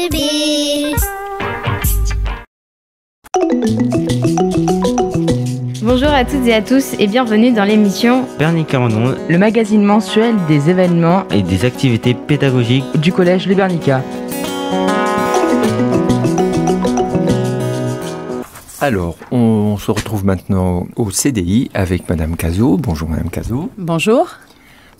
bébé. Bonjour à toutes et à tous et bienvenue dans l'émission Bernica en ondes, le magazine mensuel des événements et des activités pédagogiques du collège Le Bernica. Alors, on se retrouve maintenant au CDI avec Madame Cazot. Bonjour Madame Cazot. Bonjour.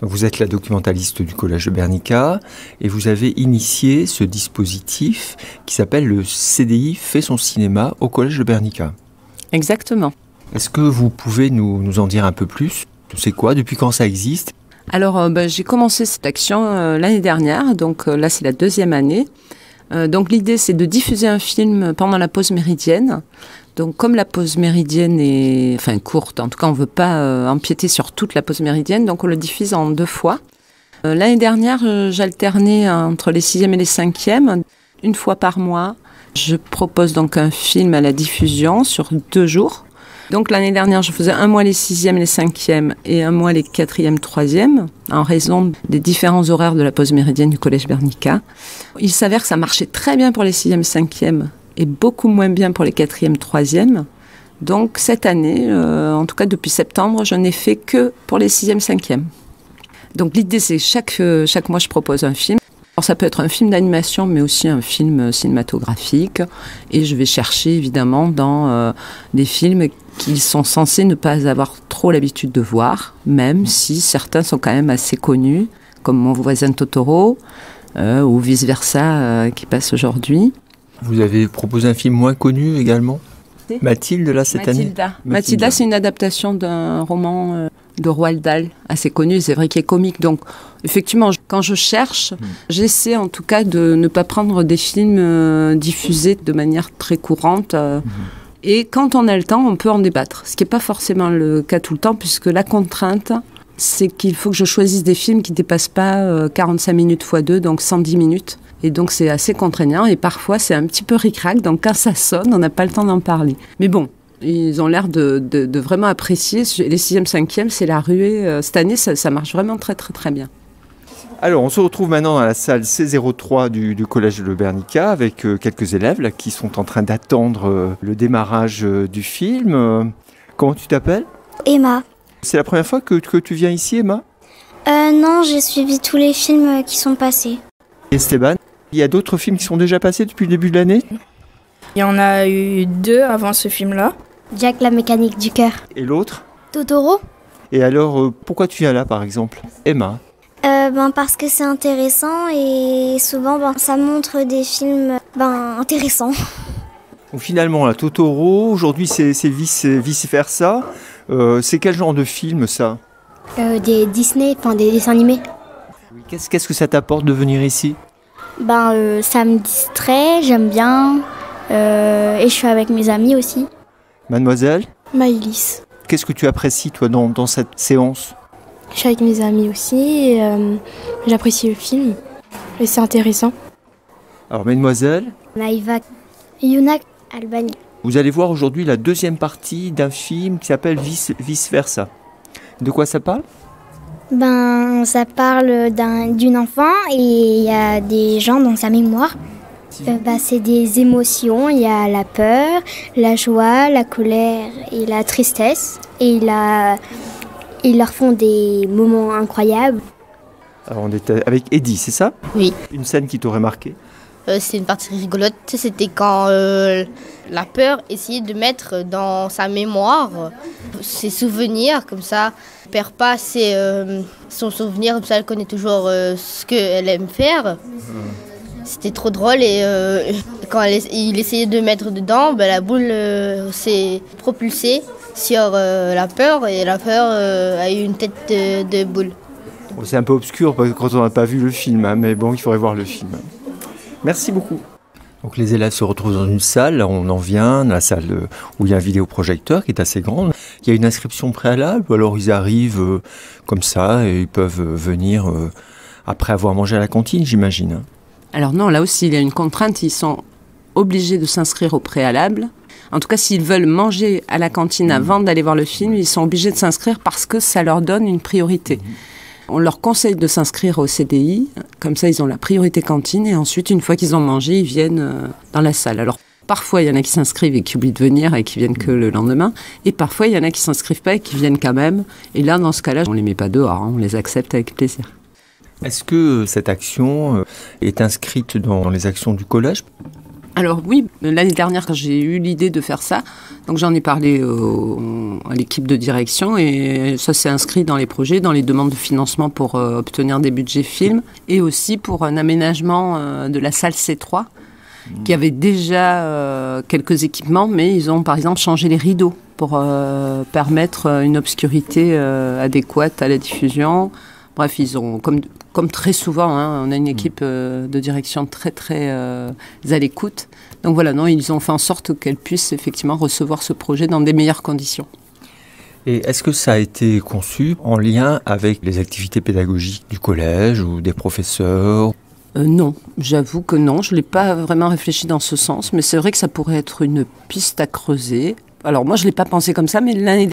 Vous êtes la documentaliste du collège de Bernica et vous avez initié ce dispositif qui s'appelle le CDI fait son cinéma au collège de Bernica. Exactement. Est-ce que vous pouvez nous en dire un peu plus ? C'est quoi ? Depuis quand ça existe ? Alors, j'ai commencé cette action l'année dernière, donc là c'est la 2e année. Donc l'idée c'est de diffuser un film pendant la pause méridienne. Donc comme la pause méridienne est courte, en tout cas on ne veut pas empiéter sur toute la pause méridienne, donc on le diffuse en 2 fois. L'année dernière j'alternais entre les 6e et les 5e, 1 fois par mois. Je propose donc un film à la diffusion sur 2 jours. Donc l'année dernière je faisais 1 mois les 6e et les 5e et 1 mois les 4e, 3e, en raison des différents horaires de la pause méridienne du collège Bernica. Il s'avère que ça marchait très bien pour les 6e, 5e et beaucoup moins bien pour les 4e, 3e. Donc cette année, en tout cas depuis septembre, je n'ai fait que pour les 6e, 5e. Donc l'idée c'est chaque mois je propose un film. Alors, ça peut être un film d'animation mais aussi un film cinématographique et je vais chercher évidemment dans des films qu'ils sont censés ne pas avoir trop l'habitude de voir, même si certains sont quand même assez connus, comme Mon voisin Totoro ou Vice Versa qui passe aujourd'hui. Vous avez proposé un film moins connu également ? Mathilde, là, cette année ? Mathilda, c'est une adaptation d'un roman de Roald Dahl, assez connu, c'est vrai qu'il est comique. Donc, effectivement, quand je cherche, j'essaie en tout cas de ne pas prendre des films diffusés de manière très courante. Et quand on a le temps, on peut en débattre. Ce qui n'est pas forcément le cas tout le temps, puisque la contrainte, c'est qu'il faut que je choisisse des films qui ne dépassent pas 45 minutes x 2, donc 110 minutes. Et donc c'est assez contraignant et parfois c'est un petit peu ric-rac, donc quand ça sonne, on n'a pas le temps d'en parler. Mais bon, ils ont l'air de vraiment apprécier. Les 6e, 5e, c'est la ruée. Cette année, ça marche vraiment très très très bien. Alors, on se retrouve maintenant dans la salle C03 du collège de Bernica avec quelques élèves là, qui sont en train d'attendre le démarrage du film. Comment tu t'appelles ? Emma. C'est la première fois que tu viens ici, Emma ? Non, j'ai suivi tous les films qui sont passés. Esteban, il y a d'autres films qui sont déjà passés depuis le début de l'année ? Il y en a eu 2 avant ce film-là. Jack la mécanique du cœur. Et l'autre ? Totoro. Et alors, pourquoi tu viens là, par exemple ? Emma ? Parce que c'est intéressant et souvent ça montre des films intéressants. Donc, finalement, la Totoro, aujourd'hui c'est vice versa. C'est quel genre de film, ça ? Des Disney, des dessins animés. Qu'est-ce que ça t'apporte de venir ici ? Ça me distrait, j'aime bien. Et je suis avec mes amis aussi. Mademoiselle ? Maëlys. Qu'est-ce que tu apprécies, toi, dans cette séance ? Je suis avec mes amis aussi et j'apprécie le film. Et c'est intéressant. Alors, Mademoiselle ? Maïva Yuna Albani. Vous allez voir aujourd'hui la 2e partie d'un film qui s'appelle Vice Versa. De quoi ça parle ? Ça parle d'une enfant et il y a des gens dans sa mémoire. C'est des émotions, il y a la peur, la joie, la colère et la tristesse. Et ils leur font des moments incroyables. Alors on était avec Eddie, c'est ça ? Oui. Une scène qui t'aurait marqué ? C'est une partie rigolote, c'était quand la peur essayait de mettre dans sa mémoire ses souvenirs, comme ça, elle perd pas son souvenir, comme ça elle connaît toujours ce qu'elle aime faire. C'était trop drôle et quand il essayait de mettre dedans, la boule s'est propulsée sur la peur et la peur a eu une tête de boule. Bon, c'est un peu obscur quand on n'a pas vu le film, mais bon, il faudrait voir le film. Merci beaucoup. Donc les élèves se retrouvent dans une salle, on en vient, la salle où il y a un vidéoprojecteur qui est assez grande. Il y a une inscription préalable, ou alors ils arrivent comme ça et ils peuvent venir après avoir mangé à la cantine, j'imagine. Alors non, là aussi il y a une contrainte, ils sont obligés de s'inscrire au préalable. En tout cas, s'ils veulent manger à la cantine avant d'aller voir le film, ils sont obligés de s'inscrire parce que ça leur donne une priorité. On leur conseille de s'inscrire au CDI, comme ça ils ont la priorité cantine et ensuite une fois qu'ils ont mangé, ils viennent dans la salle. Alors parfois il y en a qui s'inscrivent et qui oublient de venir et qui viennent que le lendemain et parfois il y en a qui s'inscrivent pas et qui viennent quand même et là dans ce cas-là, on les met pas dehors, on les accepte avec plaisir. Est-ce que cette action est inscrite dans les actions du collège ? Alors oui, l'année dernière quand j'ai eu l'idée de faire ça, donc j'en ai parlé à l'équipe de direction et ça s'est inscrit dans les projets, dans les demandes de financement pour obtenir des budgets films et aussi pour un aménagement de la salle C3 qui avait déjà quelques équipements mais ils ont par exemple changé les rideaux pour permettre une obscurité adéquate à la diffusion. Bref, ils ont, comme très souvent, on a une équipe de direction très à l'écoute. Donc voilà, ils ont fait en sorte qu'elle puisse effectivement recevoir ce projet dans des meilleures conditions. Et est-ce que ça a été conçu en lien avec les activités pédagogiques du collège ou des professeurs ? Non, j'avoue que non, je ne l'ai pas vraiment réfléchi dans ce sens, mais c'est vrai que ça pourrait être une piste à creuser. Alors moi, je ne l'ai pas pensé comme ça, mais l'année